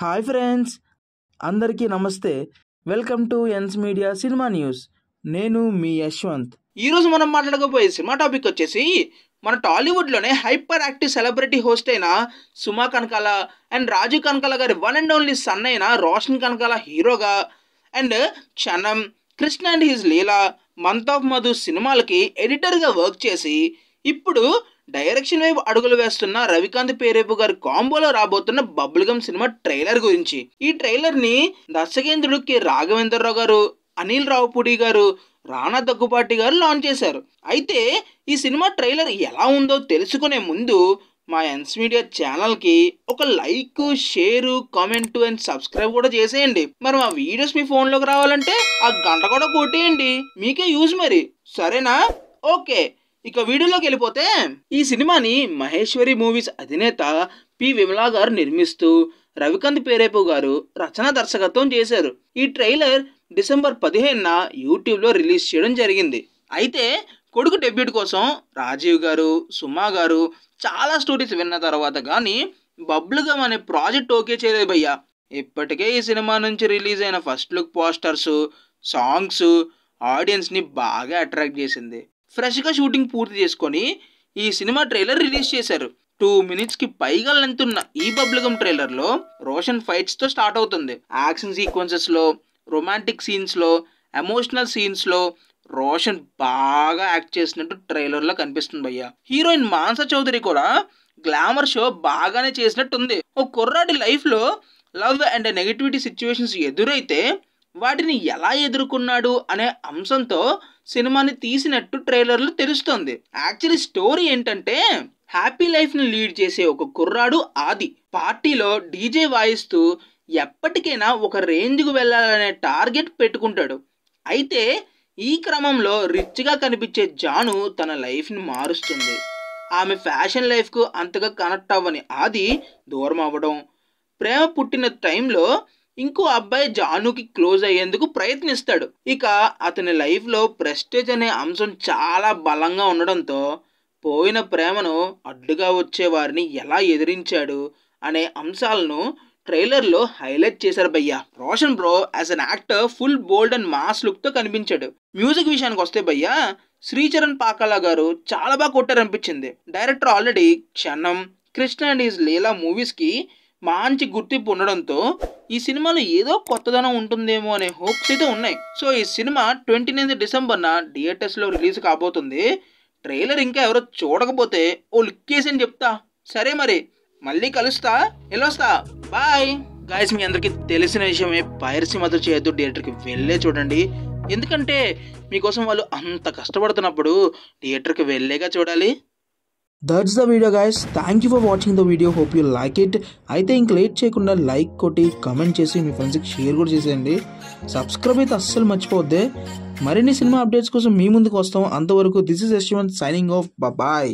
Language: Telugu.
హాయ్ ఫ్రెండ్స్, అందరికీ నమస్తే. Welcome to NS media cinema news. నేను మీ యశ్వంత్. ఈరోజు మనం మాట్లాడకపోయే సినిమా టాపిక్ వచ్చేసి మన టాలీవుడ్లోనే హైపర్ యాక్టివ్ సెలబ్రిటీ హోస్ట్ అయిన సుమా కనకాల అండ్ రాజు కనకాల గారి వన్ అండ్ ఓన్లీ సన్ అయిన రోషన్ కనకాల హీరోగా అండ్ క్షణం, Krishna and his Leela, month of Madhu సినిమాలకి ఎడిటర్గా వర్క్ చేసి ఇప్పుడు డైరెక్షన్ వైపు అడుగులు వేస్తున్న రవికాంత్ పేరేపు గారి కాంబోలో రాబోతున్న బబుల్గమ్ సినిమా ట్రైలర్ గురించి. ఈ ట్రైలర్ని దర్శకేంద్రుడు కె రాఘవేంద్రరావు గారు, అనిల్ రావుపూడి గారు, రానా దగ్గుపాటి గారు లాంచ్ చేశారు. అయితే ఈ సినిమా ట్రైలర్ ఎలా ఉందో తెలుసుకునే ముందు మా ఎన్స్ మీడియా ఛానల్కి ఒక like, share, comment and subscribe కూడా చేసేయండి. మరి మా వీడియోస్ మీ ఫోన్లోకి రావాలంటే ఆ గంట కూడా కొట్టేయండి, మీకే యూజ్ మరి. సరేనా? ఓకే, ఇక వీడియోలోకి వెళ్ళిపోతే ఈ సినిమాని మహేశ్వరి మూవీస్ అధినేత పి విమలా గారు నిర్మిస్తూ రవికాంత్ పేరేపు గారు రచన దర్శకత్వం చేశారు. ఈ ట్రైలర్ డిసెంబర్ 15న యూట్యూబ్లో రిలీజ్ చేయడం జరిగింది. అయితే కొడుకు డెబ్యూట్ కోసం రాజీవ్ గారు, సుమా గారు చాలా స్టోరీస్ విన్న తర్వాత కానీ బబుల్గమ్ అనే ప్రాజెక్ట్ ఓకే చేయలేదు భయ్యా. ఇప్పటికే ఈ సినిమా నుంచి రిలీజ్ అయిన ఫస్ట్ లుక్ పోస్టర్స్, సాంగ్స్ ఆడియన్స్ని బాగా అట్రాక్ట్ చేసింది. ఫ్రెష్గా షూటింగ్ పూర్తి చేసుకొని ఈ సినిమా ట్రైలర్ రిలీజ్ చేశారు. 2 మినిట్స్కి పైగా లెంత్ ఉన్న ఈ బబుల్గమ్ ట్రైలర్లో రోషన్ ఫైట్స్తో స్టార్ట్ అవుతుంది. యాక్షన్ సీక్వెన్సెస్లో, రొమాంటిక్ సీన్స్లో, ఎమోషనల్ సీన్స్లో రోషన్ బాగా యాక్ట్ చేసినట్టు ట్రైలర్లో కనిపిస్తుంది భయ్య. హీరోయిన్ మానస చౌదరి కూడా గ్లామర్ షో బాగానే చేసినట్టుంది. ఓ కుర్రాడి లైఫ్లో లవ్ అండ్ నెగటివిటీ సిచ్యువేషన్స్ ఎదురైతే వాటిని ఎలా ఎదుర్కొన్నాడు అనే అంశంతో సినిమాని తీసినట్టు ట్రైలర్లో తెలుస్తుంది. యాక్చువల్లీ స్టోరీ ఏంటంటే, హ్యాపీ లైఫ్ని లీడ్ చేసే ఒక కుర్రాడు ఆది పార్టీలో డీజే వాయిస్తూ ఎప్పటికైనా ఒక రేంజ్కు వెళ్ళాలనే టార్గెట్ పెట్టుకుంటాడు. అయితే ఈ క్రమంలో రిచ్గా కనిపించే జాను తన లైఫ్ని మారుస్తుంది. ఆమె ఫ్యాషన్ లైఫ్కు అంతగా కనెక్ట్ అవ్వని ఆది దూరం అవ్వడం, ప్రేమ పుట్టిన టైంలో ఇంకో అబ్బాయి జానుకి క్లోజ్ అయ్యేందుకు ప్రయత్నిస్తాడు. ఇక అతని లైఫ్లో ప్రెస్టేజ్ అనే అంశం చాలా బలంగా ఉండడంతో పోయిన ప్రేమను అడ్డుగా వచ్చే వారిని ఎలా ఎదిరించాడు అనే అంశాలను ట్రైలర్లో హైలైట్ చేశారు భయ్యా. Roshan bro as an actor full bold and mass లుక్తో కనిపించాడు. మ్యూజిక్ విషయానికి వస్తే భయ్యా, శ్రీచరణ్ పాకాల గారు చాలా బాగా కొట్టారనిపించింది. డైరెక్టర్ ఆల్రెడీ క్షణం, కృష్ణ అండ్ హిజ్ లీలా మూవీస్కి మంచి గుర్తింపు ఉండడంతో ఈ సినిమాలో ఏదో కొత్తదనం ఉంటుందేమో అనే హోప్స్ అయితే ఉన్నాయి. సో ఈ సినిమా 29 డిసెంబర్న థియేటర్స్లో రిలీజ్ కాబోతుంది. ట్రైలర్ ఇంకా ఎవరో చూడకపోతే ఓ లుక్కేసి అని చెప్తా. సరే మరి, మళ్ళీ కలుస్తా, వెళ్ళొస్తా, బాయ్. గాయస్, మీ అందరికీ తెలిసిన విషయమే, పైరసీ మాత్రం చేయొద్దు, థియేటర్కి వెళ్ళే చూడండి. ఎందుకంటే మీకోసం వాళ్ళు అంత కష్టపడుతున్నప్పుడు థియేటర్కి వెళ్ళేగా చూడాలి. That's the video guys. Thank you for watching the video. Hope you like it. అయితే ఇంక లేట్ చేయకుండా లైక్ కొట్టి, కమెంట్ చేసి మీ ఫ్రెండ్స్కి షేర్ కూడా చేసేయండి. సబ్స్క్రైబ్ అయితే అస్సలు మర్చిపోవద్దే. మరిన్ని సినిమా అప్డేట్స్ కోసం మీ ముందుకు వస్తాం. అంతవరకు this is Yashwant signing off. Bye.